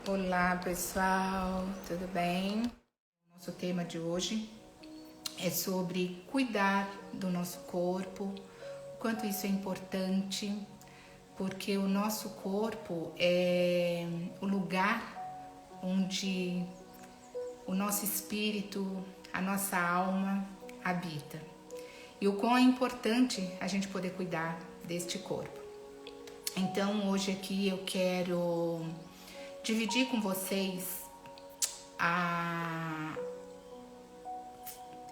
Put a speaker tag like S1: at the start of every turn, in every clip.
S1: Olá pessoal, tudo bem? Nosso tema de hoje é sobre cuidar do nosso corpo, o quanto isso é importante, porque o nosso corpo é o lugar onde o nosso espírito, a nossa alma habita. E o quão é importante a gente poder cuidar deste corpo. Então hoje aqui eu quero dividir com vocês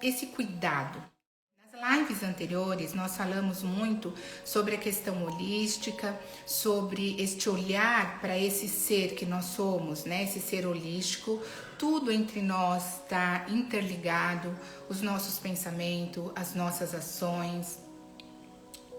S1: esse cuidado. Nas lives anteriores nós falamos muito sobre a questão holística, sobre este olhar para esse ser que nós somos, né? Esse ser holístico. Tudo entre nós está interligado, os nossos pensamentos, as nossas ações.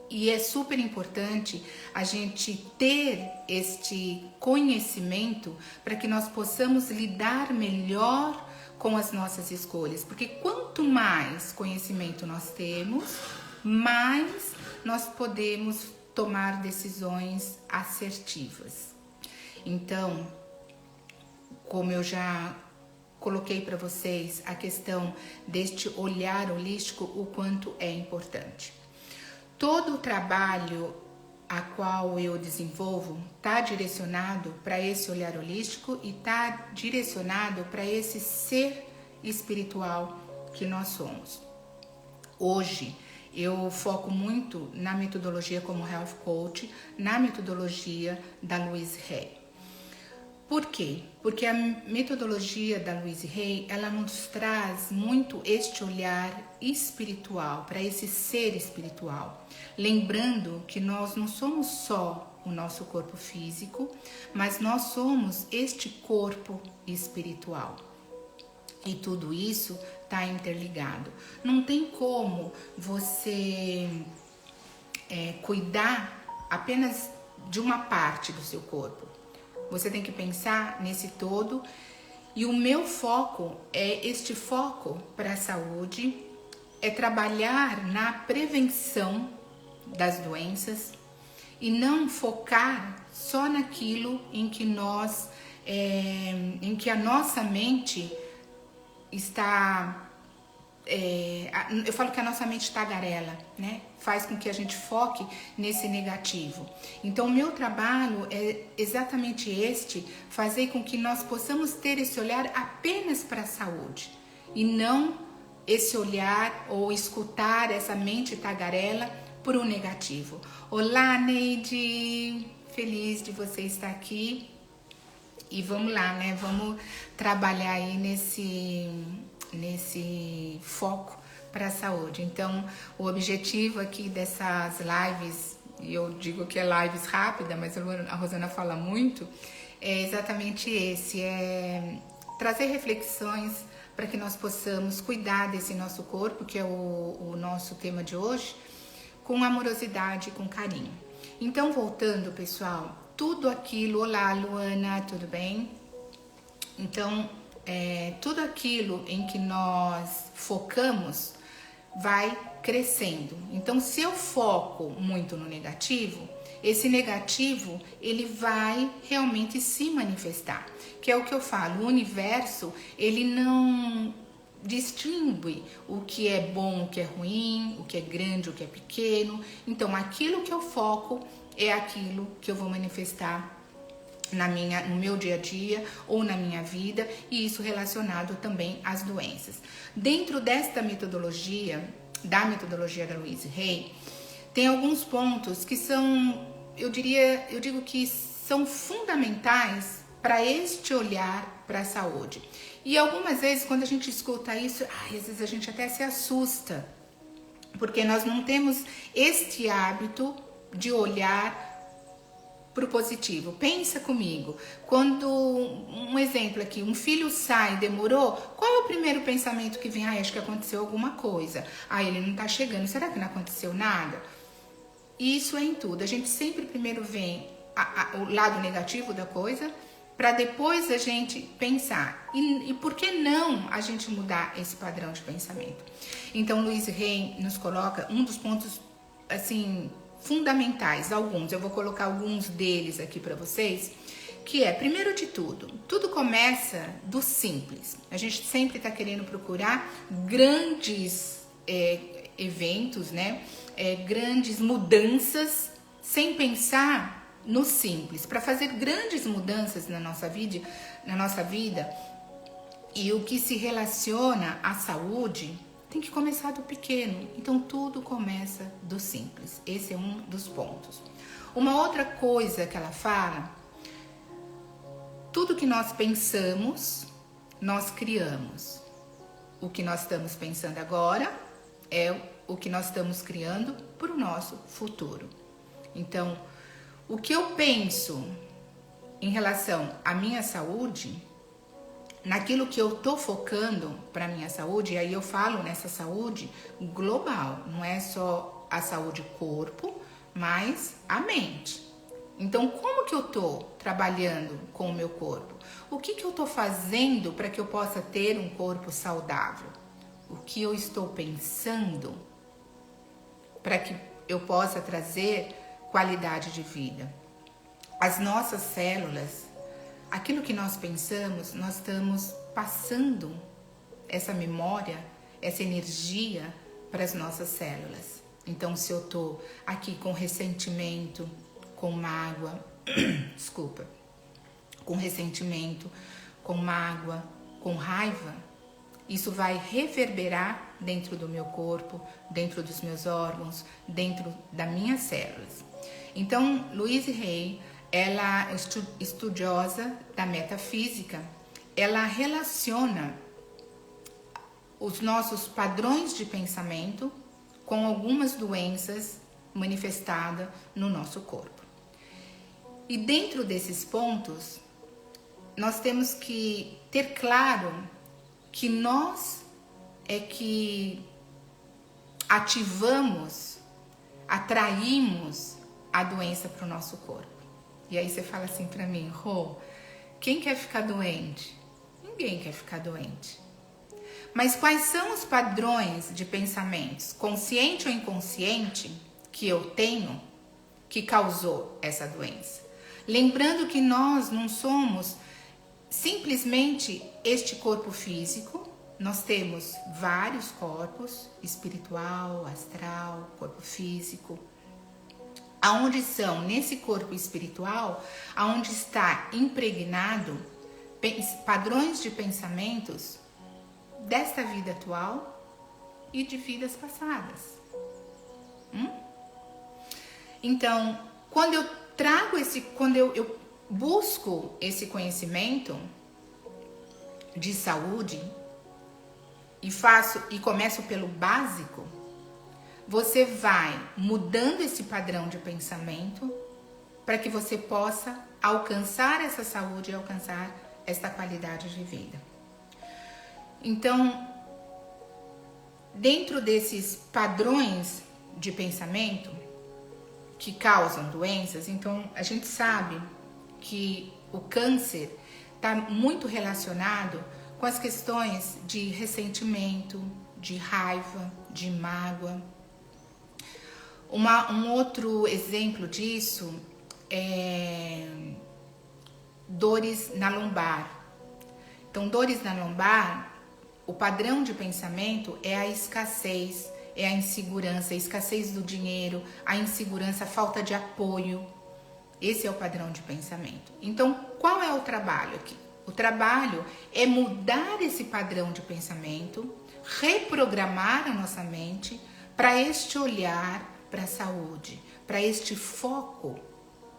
S1: E é super importante a gente ter este conhecimento para que nós possamos lidar melhor com as nossas escolhas. Porque quanto mais conhecimento nós temos, mais nós podemos tomar decisões assertivas. Então, como eu já coloquei para vocês a questão deste olhar holístico, o quanto é importante. Todo o trabalho a qual eu desenvolvo está direcionado para esse olhar holístico e está direcionado para esse ser espiritual que nós somos. Hoje eu foco muito na metodologia como Health Coach, na metodologia da Louise Hay. Por quê? Porque a metodologia da Louise Hay, ela nos traz muito este olhar espiritual, para esse ser espiritual. Lembrando que nós não somos só o nosso corpo físico, mas nós somos este corpo espiritual. E tudo isso está interligado. Não tem como você cuidar apenas de uma parte do seu corpo. Você tem que pensar nesse todo, e o meu foco é este foco para a saúde, é trabalhar na prevenção das doenças e não focar só naquilo em que em que a nossa mente está... eu falo que a nossa mente tagarela, né? Faz com que a gente foque nesse negativo. Então, o meu trabalho é exatamente este, fazer com que nós possamos ter esse olhar apenas para a saúde e não esse olhar ou escutar essa mente tagarela por um negativo. Olá, Neide! Feliz de você estar aqui. E vamos lá, né? Vamos trabalhar aí nesse foco para a saúde. Então, o objetivo aqui dessas lives, e eu digo que é lives rápida, mas a Rosana fala muito, é exatamente esse, é trazer reflexões para que nós possamos cuidar desse nosso corpo, que é o nosso tema de hoje, com amorosidade e com carinho. Então, voltando, pessoal, tudo aquilo... Olá, Luana, tudo bem? Então, tudo aquilo em que nós focamos vai crescendo. Então, se eu foco muito no negativo, esse negativo ele vai realmente se manifestar, que é o que eu falo. O universo ele não distingue o que é bom, o que é ruim, o que é grande, o que é pequeno. Então, aquilo que eu foco é aquilo que eu vou manifestar no meu dia a dia ou na minha vida, e isso relacionado também às doenças. Dentro desta metodologia, da metodologia da Louise Hay, tem alguns pontos que são, eu digo que são fundamentais para este olhar para a saúde. E algumas vezes, quando a gente escuta isso, às vezes a gente até se assusta, porque nós não temos este hábito de olhar para o positivo. Pensa comigo, quando, um exemplo aqui, um filho sai, demorou, qual é o primeiro pensamento que vem? Acho que aconteceu alguma coisa. Ele não tá chegando, será que não aconteceu nada? Isso é em tudo. A gente sempre primeiro vem o lado negativo da coisa, para depois a gente pensar. E por que não a gente mudar esse padrão de pensamento? Então, Louise Hay nos coloca um dos pontos, assim, fundamentais, alguns. Eu vou colocar alguns deles aqui para vocês, que é, primeiro de tudo começa do simples. A gente sempre está querendo procurar grandes eventos, né? Grandes mudanças, sem pensar no simples. Para fazer grandes mudanças na nossa vida, e o que se relaciona à saúde, tem que começar do pequeno. Então tudo começa do simples. Esse é um dos pontos. Uma outra coisa que ela fala: tudo que nós pensamos, nós criamos. O que nós estamos pensando agora é o que nós estamos criando para o nosso futuro. Então, o que eu penso em relação à minha saúde, naquilo que eu estou focando para a minha saúde, e aí eu falo nessa saúde global, não é só a saúde corpo, mas a mente. Então, como que eu estou trabalhando com o meu corpo? O que eu estou fazendo para que eu possa ter um corpo saudável? O que eu estou pensando para que eu possa trazer qualidade de vida? As nossas células, aquilo que nós pensamos, nós estamos passando essa memória, essa energia para as nossas células. Então, se eu estou aqui com ressentimento, com mágoa, desculpa, com ressentimento, com mágoa, com raiva, isso vai reverberar dentro do meu corpo, dentro dos meus órgãos, dentro das minhas células. Então, Louise Hay, ela é estudiosa da metafísica, ela relaciona os nossos padrões de pensamento com algumas doenças manifestadas no nosso corpo. E dentro desses pontos, nós temos que ter claro que nós é que ativamos, atraímos a doença para o nosso corpo. E aí você fala assim para mim: Rô, quem quer ficar doente? Ninguém quer ficar doente. Mas quais são os padrões de pensamentos, consciente ou inconsciente, que eu tenho, que causou essa doença? Lembrando que nós não somos simplesmente este corpo físico, nós temos vários corpos, espiritual, astral, corpo físico. Aonde são, nesse corpo espiritual, aonde está impregnado padrões de pensamentos desta vida atual e de vidas passadas. Então, quando eu trago quando eu busco esse conhecimento de saúde e começo pelo básico, você vai mudando esse padrão de pensamento para que você possa alcançar essa saúde e alcançar esta qualidade de vida. Então, dentro desses padrões de pensamento que causam doenças, então a gente sabe que o câncer está muito relacionado com as questões de ressentimento, de raiva, de mágoa. Um outro exemplo disso é dores na lombar. Então, dores na lombar, o padrão de pensamento é a escassez, é a insegurança, a escassez do dinheiro, a insegurança, a falta de apoio. Esse é o padrão de pensamento. Então, qual é o trabalho aqui? O trabalho é mudar esse padrão de pensamento, reprogramar a nossa mente para este olhar para a saúde, para este foco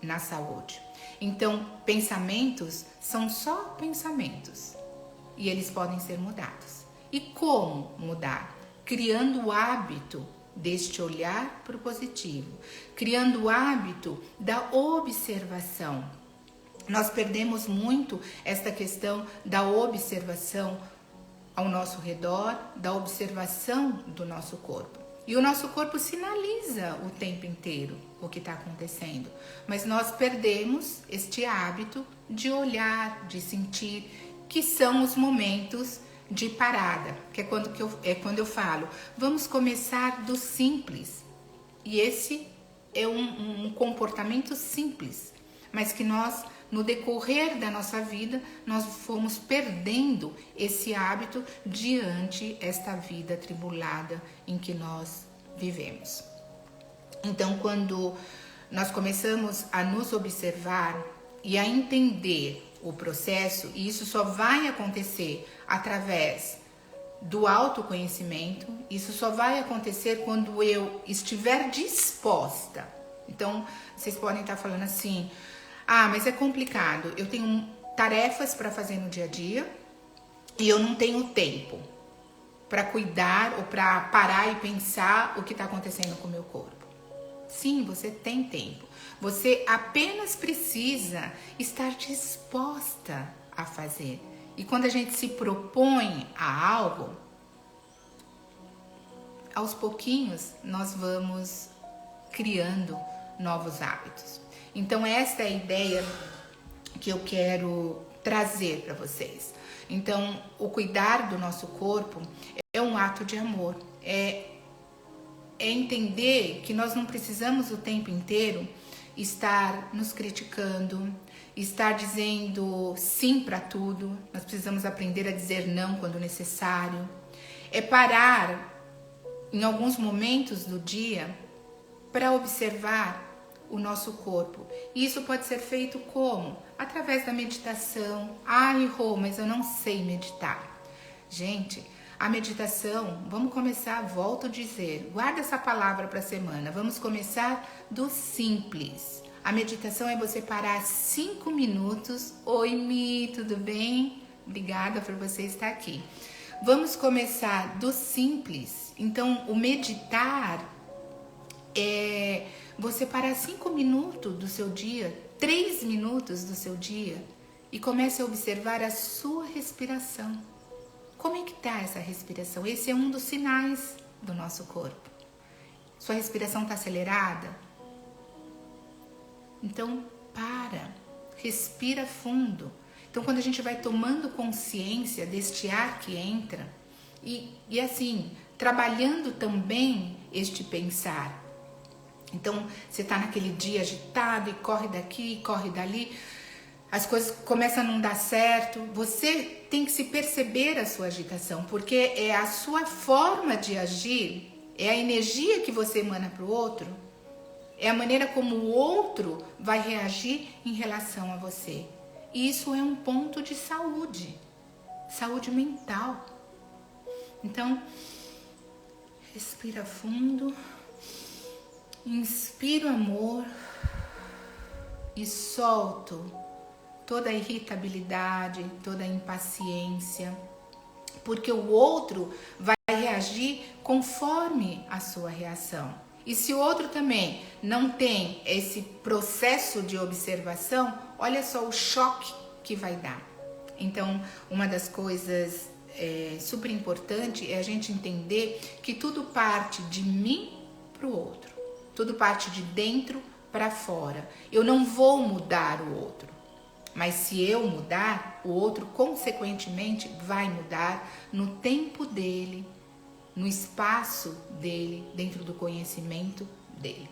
S1: na saúde. Então, pensamentos são só pensamentos e eles podem ser mudados. E como mudar? Criando o hábito deste olhar para o positivo, criando o hábito da observação. Nós perdemos muito esta questão da observação ao nosso redor, da observação do nosso corpo. E o nosso corpo sinaliza o tempo inteiro o que está acontecendo. Mas nós perdemos este hábito de olhar, de sentir, que são os momentos de parada, que é quando eu falo, vamos começar do simples. E esse é um comportamento simples, mas que nós no decorrer da nossa vida, nós fomos perdendo esse hábito diante esta vida atribulada em que nós vivemos. Então, quando nós começamos a nos observar e a entender o processo, e isso só vai acontecer através do autoconhecimento, isso só vai acontecer quando eu estiver disposta. Então, vocês podem estar falando assim, mas é complicado, eu tenho tarefas para fazer no dia a dia e eu não tenho tempo para cuidar ou para parar e pensar o que está acontecendo com o meu corpo. Sim, você tem tempo. Você apenas precisa estar disposta a fazer. E quando a gente se propõe a algo, aos pouquinhos nós vamos criando novos hábitos. Então esta é a ideia que eu quero trazer para vocês. Então, o cuidar do nosso corpo é um ato de amor. É entender que nós não precisamos o tempo inteiro estar nos criticando, estar dizendo sim para tudo. Nós precisamos aprender a dizer não quando necessário. É parar em alguns momentos do dia para observar o nosso corpo. E isso pode ser feito como? Através da meditação. Rô, mas eu não sei meditar. Gente, a meditação, vamos começar, volto a dizer, guarda essa palavra para a semana, vamos começar do simples. A meditação é você parar 5 minutos. Oi, Mi, tudo bem? Obrigada por você estar aqui. Vamos começar do simples. Então, o meditar é você parar 5 minutos do seu dia, 3 minutos do seu dia e comece a observar a sua respiração. Como é que está essa respiração? Esse é um dos sinais do nosso corpo. Sua respiração está acelerada? Então, respira fundo. Então, quando a gente vai tomando consciência deste ar que entra e assim, trabalhando também este pensar. Então, você está naquele dia agitado e corre daqui, corre dali, as coisas começam a não dar certo. Você tem que se perceber a sua agitação, porque é a sua forma de agir, é a energia que você emana para o outro, é a maneira como o outro vai reagir em relação a você. E isso é um ponto de saúde mental. Então, respira fundo, inspira o amor e solto toda a irritabilidade, toda a impaciência, porque o outro vai reagir conforme a sua reação. E se o outro também não tem esse processo de observação, olha só o choque que vai dar. Então, uma das coisas super importante é a gente entender que tudo parte de mim para o outro. Tudo parte de dentro para fora. Eu não vou mudar o outro. Mas se eu mudar, o outro consequentemente vai mudar no tempo dele, no espaço dele, dentro do conhecimento dele.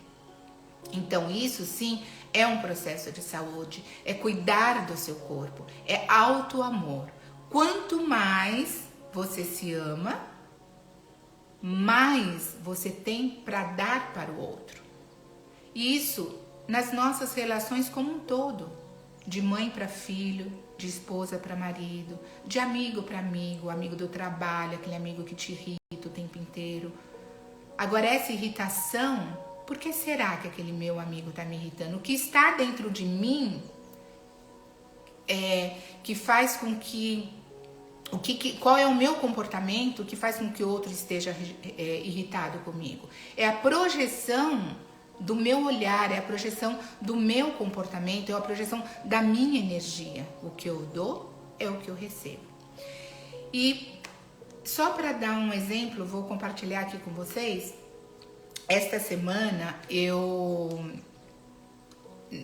S1: Então isso sim é um processo de saúde, é cuidar do seu corpo, é auto-amor. Quanto mais você se ama, mais você tem para dar para o outro. E isso nas nossas relações como um todo. De mãe para filho, de esposa para marido, de amigo para amigo, amigo do trabalho, aquele amigo que te irrita o tempo inteiro. Agora, essa irritação, por que será que aquele meu amigo está me irritando? O que está dentro de mim que faz com que... qual é o meu comportamento que faz com que o outro esteja irritado comigo? É a projeção do meu olhar, é a projeção do meu comportamento, é a projeção da minha energia. O que eu dou é o que eu recebo. E só para dar um exemplo, vou compartilhar aqui com vocês. Esta semana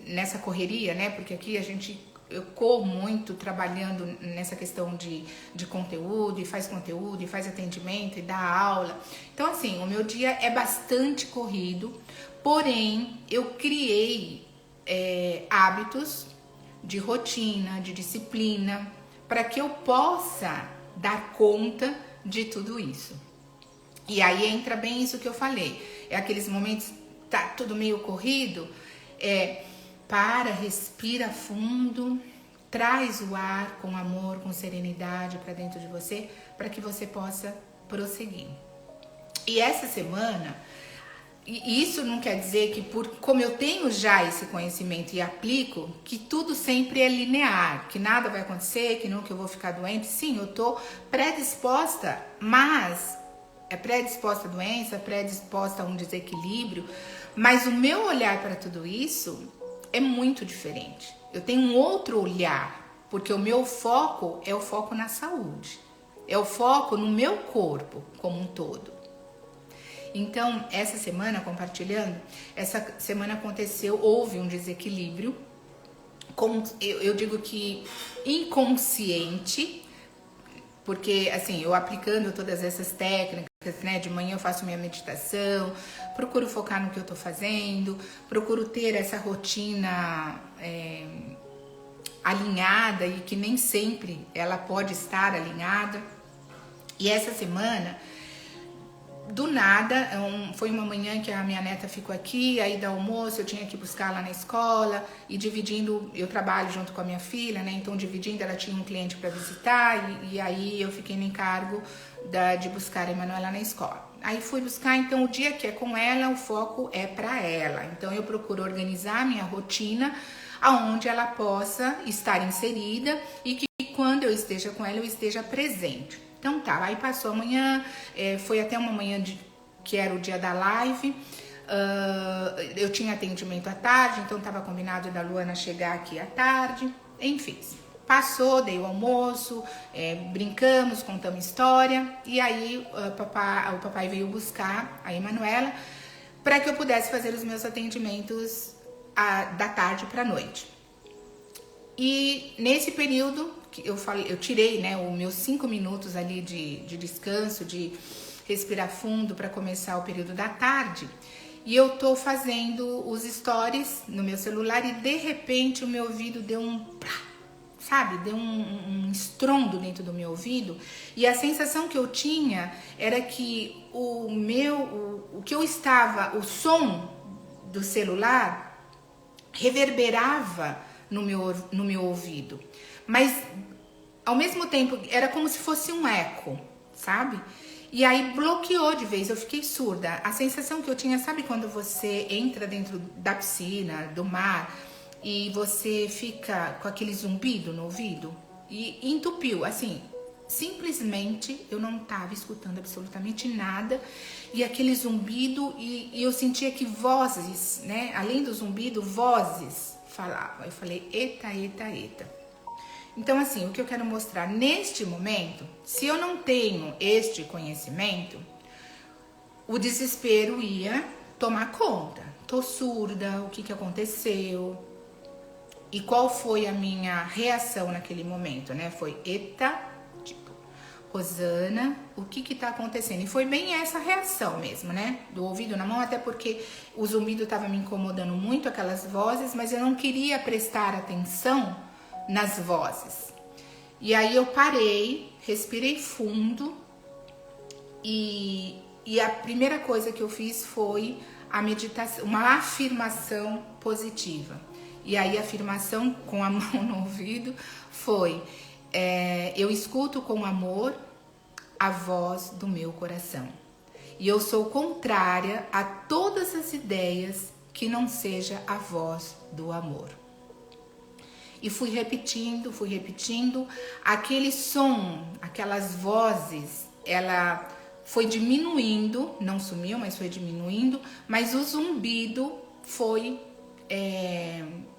S1: nessa correria, né? Porque aqui eu corro muito trabalhando nessa questão de conteúdo, e faz atendimento e dá aula. Então, assim, o meu dia é bastante corrido, porém, eu criei hábitos de rotina, de disciplina, para que eu possa dar conta de tudo isso. E aí entra bem isso que eu falei, é aqueles momentos, tá tudo meio corrido, para, respira fundo, traz o ar com amor, com serenidade para dentro de você, para que você possa prosseguir. E essa semana, e isso não quer dizer que como eu tenho já esse conhecimento e aplico, que tudo sempre é linear, que nada vai acontecer, que nunca eu vou ficar doente. Sim, eu tô predisposta, mas é predisposta a doença, predisposta a um desequilíbrio, mas o meu olhar para tudo isso é muito diferente. Eu tenho um outro olhar, porque o meu foco é o foco na saúde, é o foco no meu corpo como um todo. Então, essa semana, compartilhando, essa semana houve um desequilíbrio, eu digo que inconsciente, porque assim, eu aplicando todas essas técnicas, né, de manhã eu faço minha meditação, procuro focar no que eu tô fazendo, procuro ter essa rotina alinhada e que nem sempre ela pode estar alinhada. E essa semana, do nada, foi uma manhã que a minha neta ficou aqui, aí do almoço eu tinha que buscar lá na escola e dividindo, eu trabalho junto com a minha filha, né? Então dividindo, ela tinha um cliente para visitar e aí eu fiquei no encargo de buscar a Emanuela na escola. Aí fui buscar, então o dia que é com ela, o foco é para ela. Então eu procuro organizar a minha rotina aonde ela possa estar inserida e que quando eu esteja com ela, eu esteja presente. Então tá, aí passou a manhã, foi até uma manhã que era o dia da live, eu tinha atendimento à tarde, então estava combinado da Luana chegar aqui à tarde, enfim. Passou, dei o almoço, brincamos, contamos história, e aí o papai veio buscar a Emanuela para que eu pudesse fazer os meus atendimentos da tarde para a noite. E nesse período que eu tirei, né, os meus 5 minutos ali de descanso, de respirar fundo para começar o período da tarde, e eu tô fazendo os stories no meu celular e de repente o meu ouvido deu deu um estrondo dentro do meu ouvido, e a sensação que eu tinha era que o som do celular reverberava no meu ouvido, mas ao mesmo tempo era como se fosse um eco, sabe? E aí bloqueou de vez, eu fiquei surda. A sensação que eu tinha, sabe quando você entra dentro da piscina, do mar, e você fica com aquele zumbido no ouvido? E entupiu, assim, simplesmente eu não estava escutando absolutamente nada, e aquele zumbido, e eu sentia que vozes, né, além do zumbido, vozes falavam. Eu falei, eita. Então, assim, o que eu quero mostrar neste momento, se eu não tenho este conhecimento, o desespero ia tomar conta. Tô surda, o que aconteceu? E qual foi a minha reação naquele momento, né? Foi, Rosana, o que tá acontecendo? E foi bem essa reação mesmo, né? Do ouvido na mão, até porque o zumbido tava me incomodando muito, aquelas vozes, mas eu não queria prestar atenção nas vozes. E aí eu parei, respirei fundo e a primeira coisa que eu fiz foi a meditação, uma afirmação positiva. E aí a afirmação com a mão no ouvido foi: eu escuto com amor a voz do meu coração. E eu sou contrária a todas as ideias que não seja a voz do amor. E fui repetindo, aquele som, aquelas vozes, ela foi diminuindo, não sumiu, mas foi diminuindo, mas o zumbido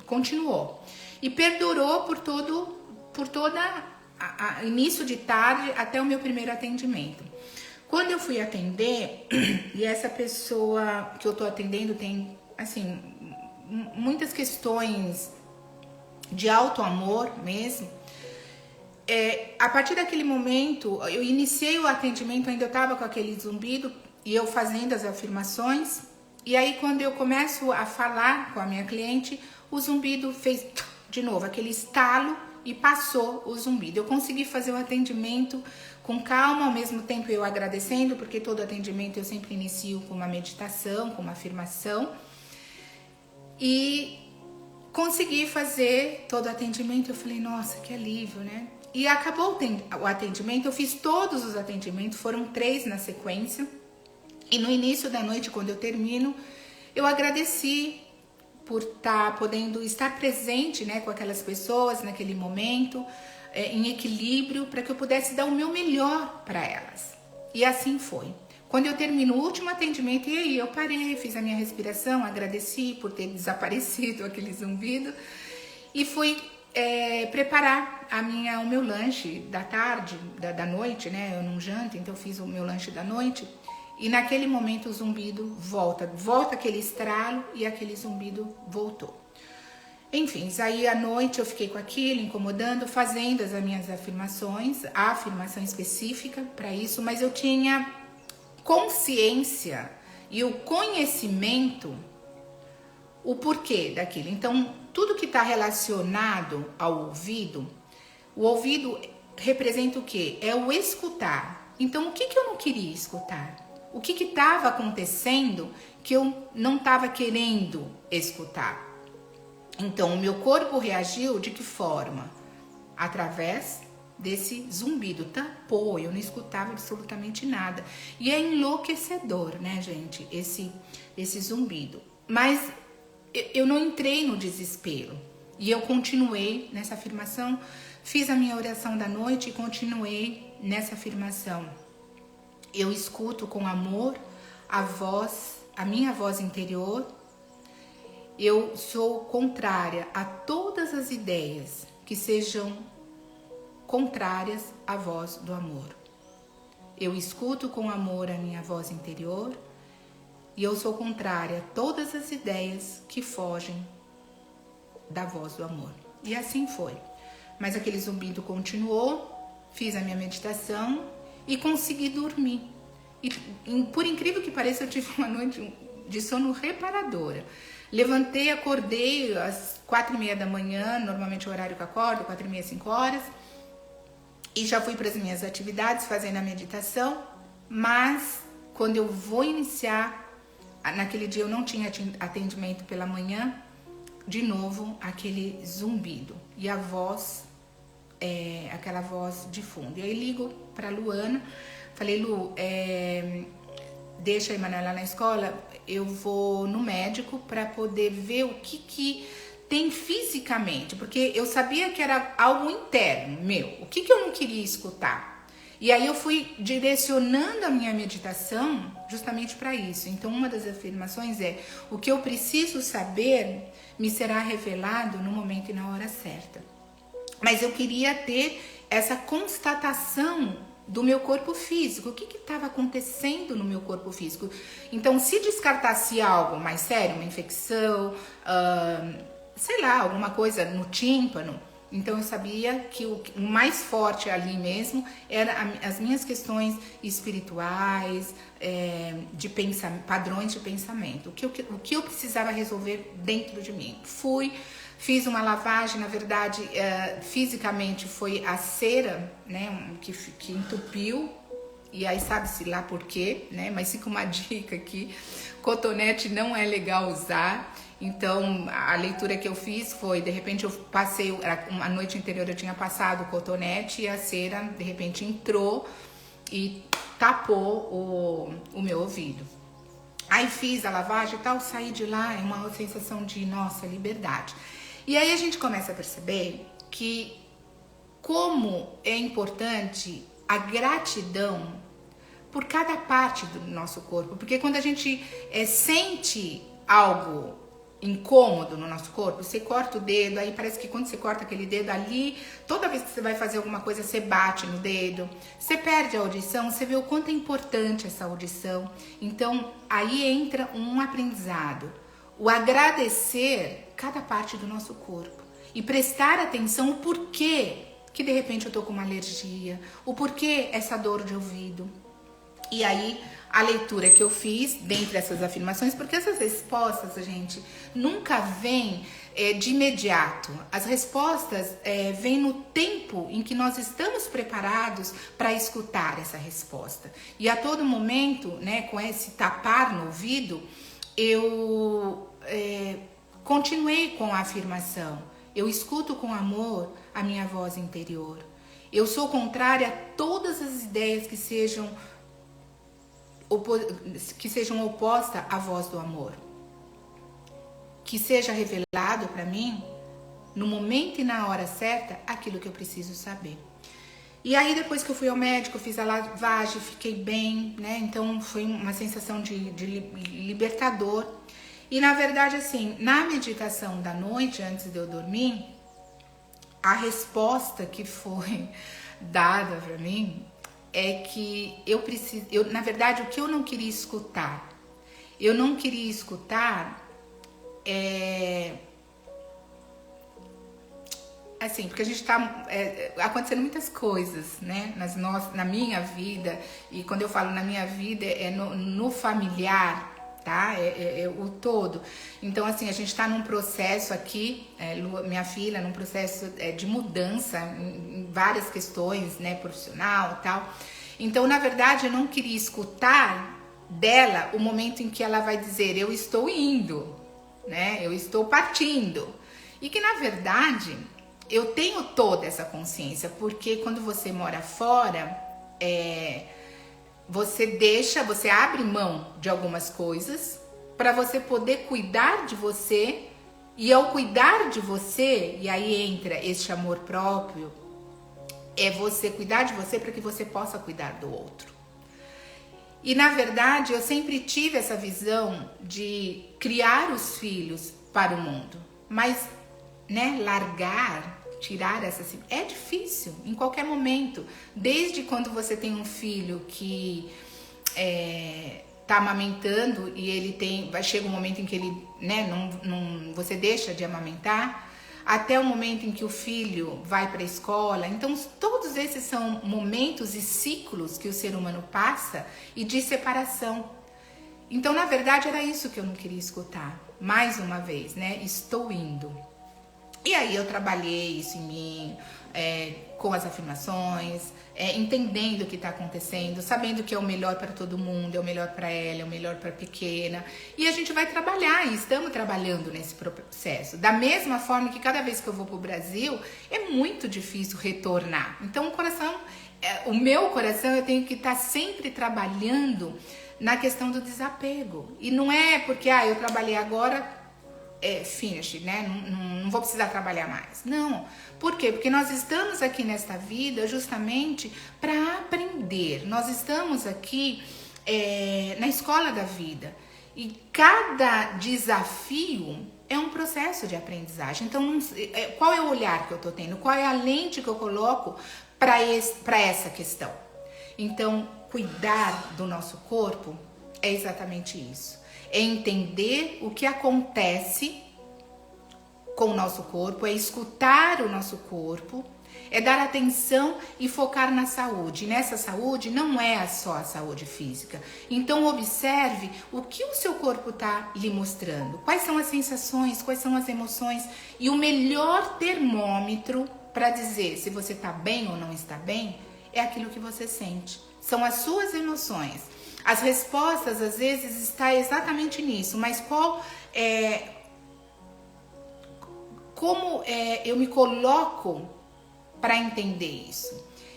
S1: continuou. E perdurou por toda início de tarde até o meu primeiro atendimento. Quando eu fui atender, e essa pessoa que eu tô atendendo tem, assim, muitas questões de auto-amor mesmo, a partir daquele momento, eu iniciei o atendimento, ainda eu tava com aquele zumbido, e eu fazendo as afirmações, e aí quando eu começo a falar com a minha cliente, o zumbido fez de novo, aquele estalo e passou o zumbido. Eu consegui fazer o atendimento com calma, ao mesmo tempo eu agradecendo, porque todo atendimento eu sempre inicio com uma meditação, com uma afirmação. E consegui fazer todo o atendimento, eu falei, nossa, que alívio, né? E acabou o atendimento, eu fiz todos os atendimentos, foram 3 na sequência. E no início da noite, quando eu termino, eu agradeci por podendo estar presente, né, com aquelas pessoas naquele momento, em equilíbrio, para que eu pudesse dar o meu melhor para elas. E assim foi. Quando eu termino o último atendimento, e aí eu parei, fiz a minha respiração, agradeci por ter desaparecido aquele zumbido e fui preparar o meu lanche da tarde, da noite, né? Eu não janto, então eu fiz o meu lanche da noite. E naquele momento o zumbido volta aquele estralo e aquele zumbido voltou. Enfim, aí à noite eu fiquei com aquilo, incomodando, fazendo as minhas afirmações, a afirmação específica para isso, mas eu tinha consciência e o conhecimento, o porquê daquilo. Então, tudo que está relacionado ao ouvido, o ouvido representa o quê? É o escutar. Então, o que eu não queria escutar? O que estava acontecendo que eu não estava querendo escutar? Então, o meu corpo reagiu de que forma? Através desse zumbido, tapou, eu não escutava absolutamente nada. E é enlouquecedor, né, gente, esse zumbido. Mas eu não entrei no desespero. E eu continuei nessa afirmação, fiz a minha oração da noite e continuei nessa afirmação. Eu escuto com amor a minha voz interior. Eu sou contrária a todas as ideias que sejam contrárias à voz do amor. Eu escuto com amor a minha voz interior e eu sou contrária a todas as ideias que fogem da voz do amor. E assim foi. Mas aquele zumbido continuou, fiz a minha meditação e consegui dormir. E por incrível que pareça, eu tive uma noite de sono reparadora. Levantei, acordei às 4h30 da manhã, normalmente é o horário que eu acordo, 4h30, 5 horas. E já fui para as minhas atividades, fazendo a meditação. Mas quando eu vou iniciar, naquele dia eu não tinha atendimento pela manhã, de novo aquele zumbido. E a voz, aquela voz de fundo. E aí ligo para a Luana, falei, Lu, deixa a Emanuela na escola, eu vou no médico para poder ver o que tem fisicamente, porque eu sabia que era algo interno meu, o que eu não queria escutar. E aí eu fui direcionando a minha meditação justamente para isso. Então uma das afirmações é: o que eu preciso saber me será revelado no momento e na hora certa. Mas eu queria ter essa constatação do meu corpo físico, o que estava acontecendo no meu corpo físico. Então, se descartasse algo mais sério, uma infecção, sei lá, alguma coisa no tímpano, então eu sabia que o mais forte ali mesmo era as minhas questões espirituais, de padrões de pensamento, o que eu precisava resolver dentro de mim. Fiz uma lavagem, na verdade, fisicamente foi a cera, né, que entupiu, e aí sabe-se lá por quê, né, mas fica uma dica aqui, cotonete não é legal usar. Então, a leitura que eu fiz foi, de repente eu passei, a noite anterior eu tinha passado o cotonete e a cera, de repente, entrou e tapou o meu ouvido. Aí fiz a lavagem e tal, saí de lá, é uma sensação de, nossa, liberdade. E aí a gente começa a perceber que como é importante a gratidão por cada parte do nosso corpo. Porque quando a gente sente algo incômodo no nosso corpo, você corta o dedo, aí parece que quando você corta aquele dedo ali, toda vez que você vai fazer alguma coisa, você bate no dedo, você perde a audição, você vê o quanto é importante essa audição. Então, aí entra um aprendizado. O agradecer cada parte do nosso corpo e prestar atenção o porquê que de repente eu tô com uma alergia, o porquê essa dor de ouvido. E aí, a leitura que eu fiz dentre essas afirmações, porque essas respostas, gente, nunca vêm de imediato. As respostas vêm no tempo em que nós estamos preparados para escutar essa resposta. E a todo momento, né, com esse tapar no ouvido, eu continuei com a afirmação. Eu escuto com amor a minha voz interior. Eu sou contrária a todas as ideias que sejam opostas à voz do amor. Que seja revelado para mim, no momento e na hora certa, aquilo que eu preciso saber. E aí, depois que eu fui ao médico, fiz a lavagem, fiquei bem, né? Então, foi uma sensação de libertador. E, na verdade, assim, na meditação da noite, antes de eu dormir, a resposta que foi dada para mim é que na verdade, o que eu não queria escutar? Eu não queria escutar assim, porque a gente tá acontecendo muitas coisas, né, na minha vida, e quando eu falo na minha vida, é no familiar, tá? O todo. Então, assim, a gente tá num processo aqui, minha filha, num processo de mudança em várias questões, né, profissional e tal. Então, na verdade, eu não queria escutar dela o momento em que ela vai dizer, eu estou indo, né, eu estou partindo. E que, na verdade, eu tenho toda essa consciência, porque quando você mora fora, você abre mão de algumas coisas para você poder cuidar de você, e ao cuidar de você, e aí entra este amor próprio, é você cuidar de você para que você possa cuidar do outro. E na verdade eu sempre tive essa visão de criar os filhos para o mundo, mas, né, tirar essa... É difícil, em qualquer momento. Desde quando você tem um filho que tá amamentando e chega um momento em que ele, né, você deixa de amamentar, até o momento em que o filho vai para a escola. Então, todos esses são momentos e ciclos que o ser humano passa e de separação. Então, na verdade, era isso que eu não queria escutar. Mais uma vez, né? Estou indo. E aí eu trabalhei isso em mim, com as afirmações, entendendo o que está acontecendo, sabendo que é o melhor para todo mundo, é o melhor para ela, é o melhor para a pequena. E a gente vai trabalhar, e estamos trabalhando nesse processo. Da mesma forma que cada vez que eu vou para o Brasil, é muito difícil retornar. Então o meu coração, eu tenho que estar sempre trabalhando na questão do desapego. E não é porque eu trabalhei agora... finish, né? Não vou precisar trabalhar mais. Não. Por quê? Porque nós estamos aqui nesta vida justamente para aprender. Nós estamos aqui na escola da vida. E cada desafio é um processo de aprendizagem. Então, qual é o olhar que eu estou tendo? Qual é a lente que eu coloco para essa questão? Então, cuidar do nosso corpo é exatamente isso. É entender o que acontece com o nosso corpo, é escutar o nosso corpo, é dar atenção e focar na saúde. E nessa saúde não é só a saúde física. Então observe o que o seu corpo está lhe mostrando. Quais são as sensações, quais são as emoções. E o melhor termômetro para dizer se você está bem ou não está bem é aquilo que você sente. São as suas emoções. As respostas, às vezes, está exatamente nisso, mas como eu me coloco para entender isso?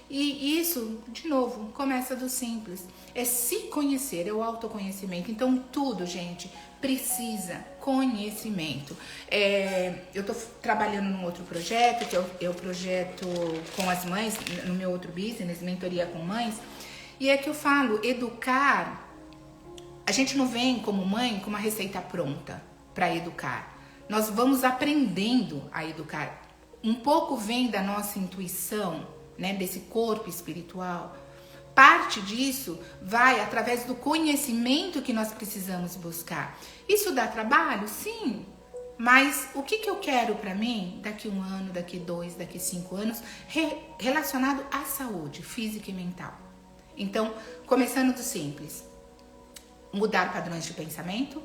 S1: E isso, de novo, começa do simples. É se conhecer, é o autoconhecimento. Então, tudo, gente, precisa conhecimento. Eu estou trabalhando num outro projeto, que é o projeto com as mães, no meu outro business, mentoria com mães. E é que eu falo, educar, a gente não vem como mãe com uma receita pronta para educar. Nós vamos aprendendo a educar. Um pouco vem da nossa intuição, né, desse corpo espiritual. Parte disso vai através do conhecimento que nós precisamos buscar. Isso dá trabalho? Sim. Mas o que eu quero para mim daqui 1 ano, daqui 2, daqui 5 anos, relacionado à saúde física e mental? Então, começando do simples, mudar padrões de pensamento,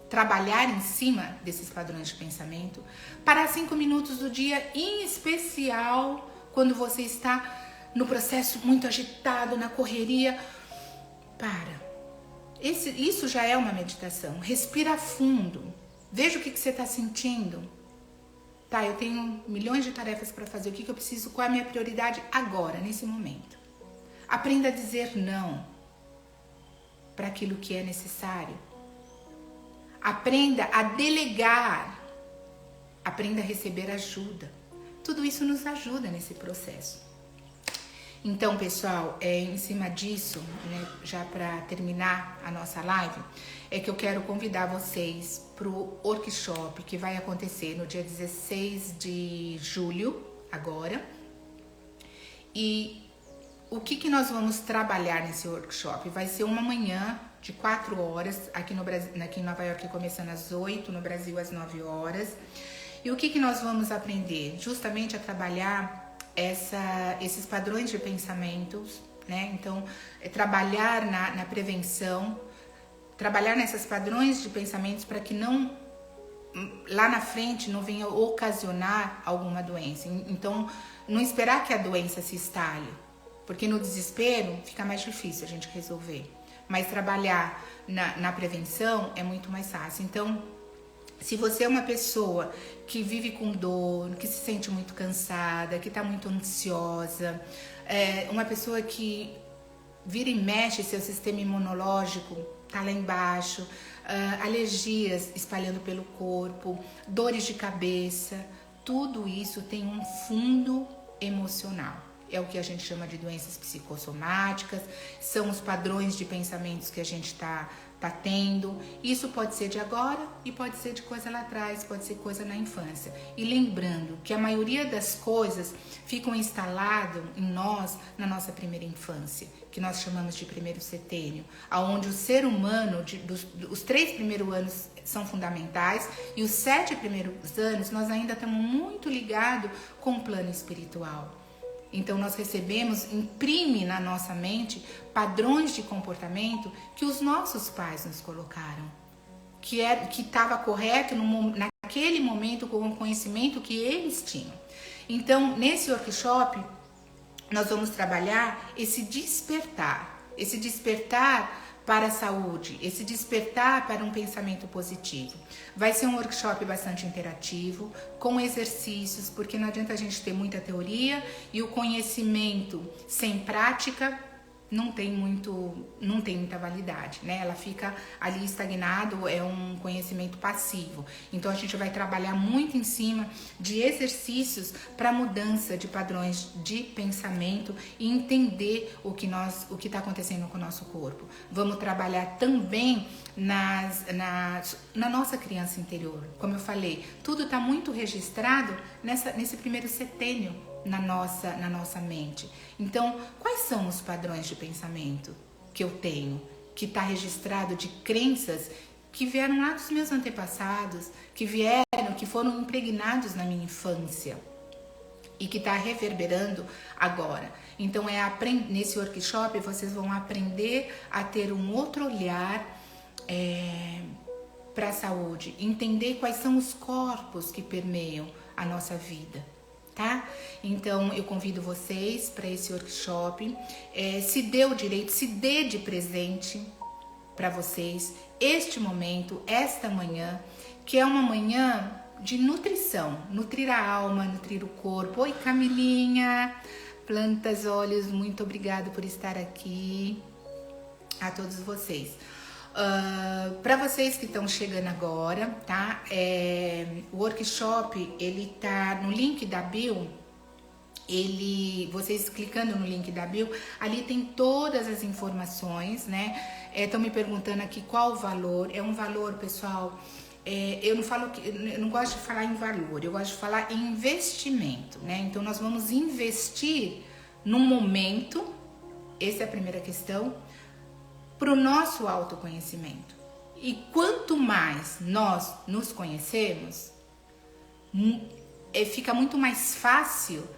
S1: trabalhar em cima desses padrões de pensamento, parar 5 minutos do dia, em especial quando você está no processo muito agitado, na correria, para. Isso já é uma meditação. Respira fundo, veja o que você está sentindo. Tá, eu tenho milhões de tarefas para fazer, o que eu preciso, qual é a minha prioridade agora, nesse momento. Aprenda a dizer não para aquilo que é necessário. Aprenda a delegar. Aprenda a receber ajuda. Tudo isso nos ajuda nesse processo. Então, pessoal, em cima disso, né, já para terminar a nossa live, é que eu quero convidar vocês para o workshop que vai acontecer no dia 16 de julho, agora. E o que nós vamos trabalhar nesse workshop? Vai ser uma manhã de 4 horas, aqui em Nova York começando às 8, no Brasil às 9 horas. E o que nós vamos aprender? Justamente a trabalhar esses padrões de pensamentos, né? Então, trabalhar na prevenção, trabalhar nesses padrões de pensamentos para que não, lá na frente, não venha ocasionar alguma doença. Então, não esperar que a doença se instale, porque no desespero fica mais difícil a gente resolver. Mas trabalhar na prevenção é muito mais fácil. Então, se você é uma pessoa que vive com dor, que se sente muito cansada, que está muito ansiosa, uma pessoa que vira e mexe, seu sistema imunológico está lá embaixo, alergias espalhando pelo corpo, dores de cabeça, tudo isso tem um fundo emocional. É o que a gente chama de doenças psicossomáticas, são os padrões de pensamentos que a gente está tendo. Isso pode ser de agora e pode ser de coisa lá atrás, pode ser coisa na infância. E lembrando que a maioria das coisas ficam instaladas em nós na nossa primeira infância, que nós chamamos de primeiro setênio, onde o ser humano, os 3 primeiros anos são fundamentais e os 7 primeiros anos nós ainda estamos muito ligados com o plano espiritual. Então nós recebemos, imprime na nossa mente padrões de comportamento que os nossos pais nos colocaram, que estava correto naquele momento com o conhecimento que eles tinham. Então nesse workshop nós vamos trabalhar esse despertar para a saúde, esse despertar para um pensamento positivo. Vai ser um workshop bastante interativo, com exercícios, porque não adianta a gente ter muita teoria e o conhecimento sem prática não tem muita validade, né? Ela fica ali estagnado, é um conhecimento passivo. Então a gente vai trabalhar muito em cima de exercícios para mudança de padrões de pensamento e entender o que está acontecendo com o nosso corpo. Vamos trabalhar também na nossa criança interior. Como eu falei, tudo está muito registrado nesse primeiro setênio na nossa mente. Então, quais são os padrões de pensamento que eu tenho, que está registrado de crenças que vieram lá dos meus antepassados, que foram impregnados na minha infância e que está reverberando agora. Então, nesse workshop vocês vão aprender a ter um outro olhar para a saúde, entender quais são os corpos que permeiam a nossa vida. Tá? Então eu convido vocês para esse workshop, se dê o direito, se dê de presente para vocês este momento, esta manhã, que é uma manhã de nutrição, nutrir a alma, nutrir o corpo. Oi Camilinha, Plantas Olhos, muito obrigada por estar aqui, a todos vocês. Para vocês que estão chegando agora, tá? O workshop, ele tá no link da bio. Vocês clicando no link da bio, ali tem todas as informações, né? Estão me perguntando aqui qual o valor. É um valor, pessoal. Eu não gosto de falar em valor, eu gosto de falar em investimento, né? Então nós vamos investir no momento. Essa é a primeira questão. Para o nosso autoconhecimento. E quanto mais nós nos conhecemos, fica muito mais fácil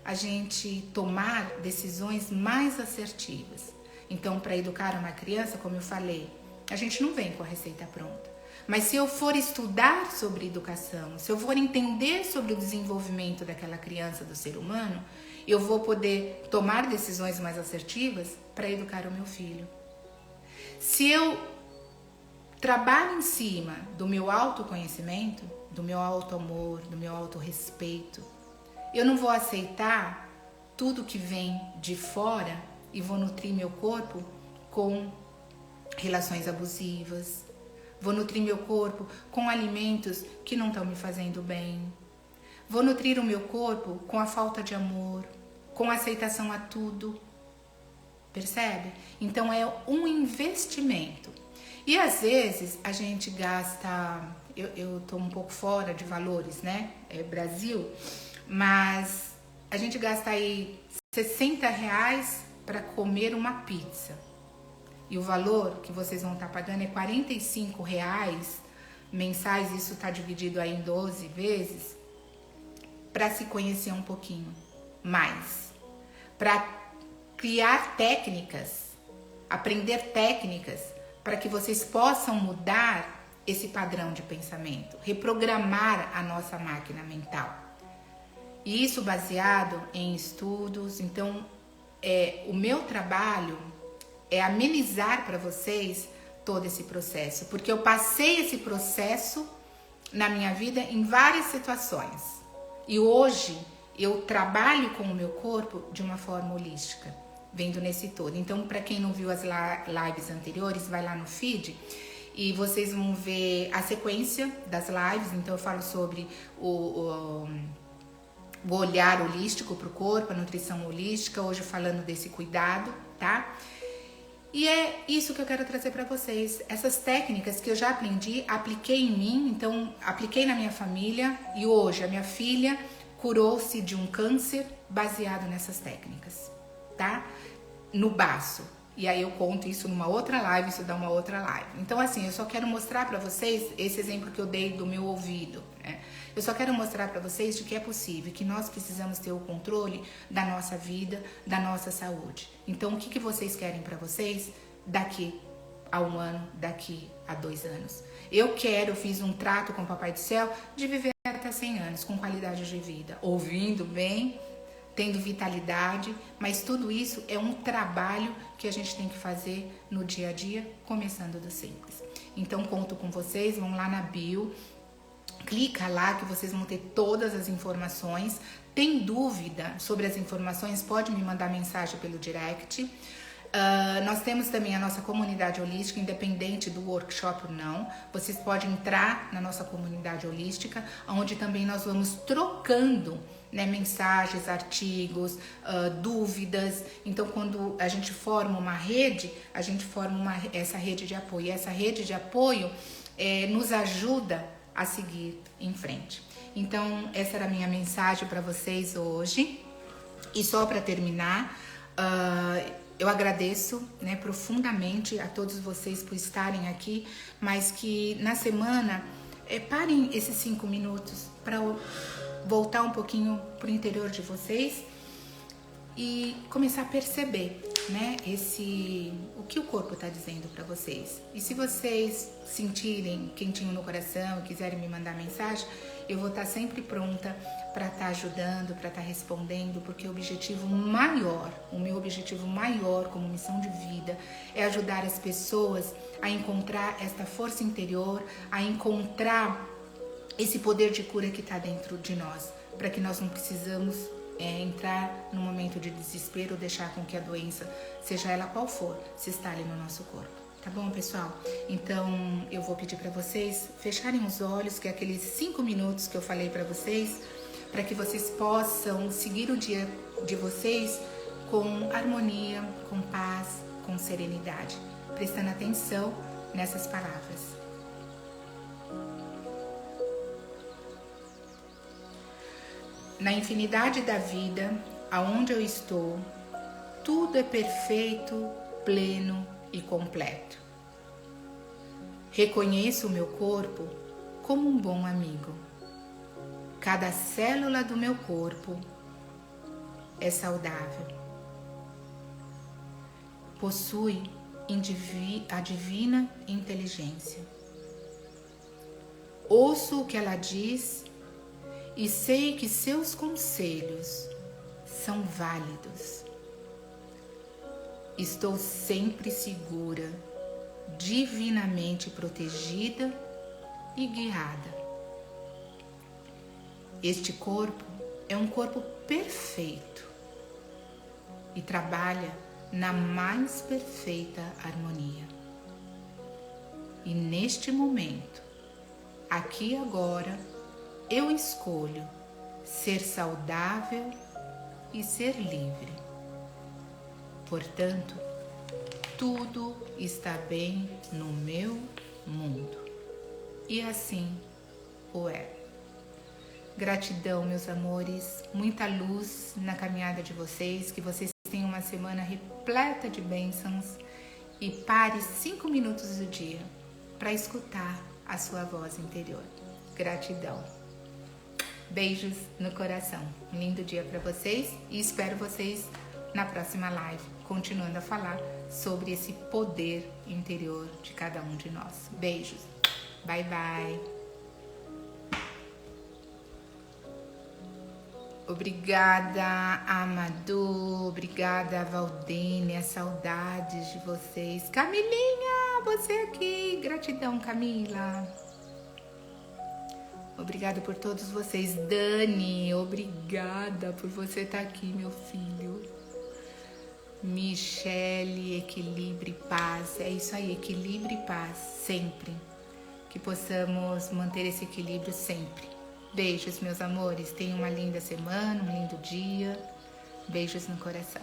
S1: a gente tomar decisões mais assertivas. Então, para educar uma criança, como eu falei, a gente não vem com a receita pronta. Mas se eu for estudar sobre educação, se eu for entender sobre o desenvolvimento daquela criança, do ser humano, eu vou poder tomar decisões mais assertivas para educar o meu filho. Se eu trabalho em cima do meu autoconhecimento, do meu autoamor, do meu autorrespeito, eu não vou aceitar tudo que vem de fora e vou nutrir meu corpo com relações abusivas, vou nutrir meu corpo com alimentos que não estão me fazendo bem, vou nutrir o meu corpo com a falta de amor, com aceitação a tudo, percebe? Então é um investimento. E às vezes a gente gasta, eu tô um pouco fora de valores, né? É Brasil, mas a gente gasta aí R$60 para comer uma pizza. E o valor que vocês vão estar pagando é R$45 mensais, isso está dividido aí em 12 vezes, para se conhecer um pouquinho mais, para criar técnicas, aprender técnicas para que vocês possam mudar esse padrão de pensamento, reprogramar a nossa máquina mental. E isso baseado em estudos. Então, o meu trabalho é amenizar para vocês todo esse processo, porque eu passei esse processo na minha vida em várias situações. E hoje eu trabalho com o meu corpo de uma forma holística, vendo nesse todo. Então, para quem não viu as lives anteriores, vai lá no feed e vocês vão ver a sequência das lives. Então, eu falo sobre o olhar holístico para o corpo, a nutrição holística, hoje falando desse cuidado, tá? E é isso que eu quero trazer para vocês, essas técnicas que eu já aprendi, apliquei em mim, então apliquei na minha família e hoje a minha filha curou-se de um câncer baseado nessas técnicas, tá? No baço. E aí eu conto isso numa outra live, isso dá uma outra live. Então assim, eu só quero mostrar para vocês esse exemplo que eu dei do meu ouvido, né? Eu só quero mostrar para vocês de que é possível, que nós precisamos ter o controle da nossa vida, da nossa saúde. Então, o que vocês querem para vocês daqui a 1 ano, daqui a 2 anos? Eu fiz um trato com o Papai do Céu de viver até 100 anos, com qualidade de vida, ouvindo bem, tendo vitalidade, mas tudo isso é um trabalho que a gente tem que fazer no dia a dia, começando do simples. Então, conto com vocês, vão lá na bio, clica lá que vocês vão ter todas as informações. Tem dúvida sobre as informações, pode me mandar mensagem pelo direct. Nós temos também a nossa comunidade holística, independente do workshop ou não. Vocês podem entrar na nossa comunidade holística, onde também nós vamos trocando, né, mensagens, artigos, dúvidas. Então, quando a gente forma uma rede, a gente forma essa rede de apoio. E essa rede de apoio nos ajuda a seguir em frente. Então, essa era a minha mensagem para vocês hoje. E só para terminar, eu agradeço, né, profundamente a todos vocês por estarem aqui, mas que na semana parem esses 5 minutos para voltar um pouquinho para o interior de vocês e começar a perceber, né, o que o corpo está dizendo para vocês. E se vocês sentirem quentinho no coração e quiserem me mandar mensagem, eu vou estar sempre pronta para estar ajudando, para estar respondendo, porque o meu objetivo maior como missão de vida é ajudar as pessoas a encontrar esta força interior, a encontrar esse poder de cura que está dentro de nós, para que nós não precisamos entrar num momento de desespero, deixar com que a doença, seja ela qual for, se instale no nosso corpo. Tá bom, pessoal? Então, eu vou pedir para vocês fecharem os olhos, que é aqueles 5 minutos que eu falei para vocês, para que vocês possam seguir o dia de vocês com harmonia, com paz, com serenidade, prestando atenção nessas palavras. Na infinidade da vida, aonde eu estou, tudo é perfeito, pleno e completo. Reconheço o meu corpo como um bom amigo. Cada célula do meu corpo é saudável. Possui a divina inteligência. Ouço o que ela diz e sei que seus conselhos são válidos. Estou sempre segura, divinamente protegida e guiada. Este corpo é um corpo perfeito e trabalha na mais perfeita harmonia. E neste momento, aqui e agora, eu escolho ser saudável e ser livre. Portanto, tudo está bem no meu mundo. E assim o é. Gratidão, meus amores, muita luz na caminhada de vocês, que vocês tenham uma semana repleta de bênçãos e pare 5 minutos do dia para escutar a sua voz interior. Gratidão. Beijos no coração. Um lindo dia para vocês e espero vocês na próxima live, continuando a falar sobre esse poder interior de cada um de nós. Beijos. Bye, bye. Obrigada, Amadou. Obrigada, Valdênia. Saudades de vocês. Camilinha, você aqui. Gratidão, Camila. Obrigada por todos vocês. Dani, obrigada por você estar aqui, meu filho. Michele, equilíbrio e paz. É isso aí, equilíbrio e paz, sempre. Que possamos manter esse equilíbrio sempre. Beijos, meus amores. Tenham uma linda semana, um lindo dia. Beijos no coração.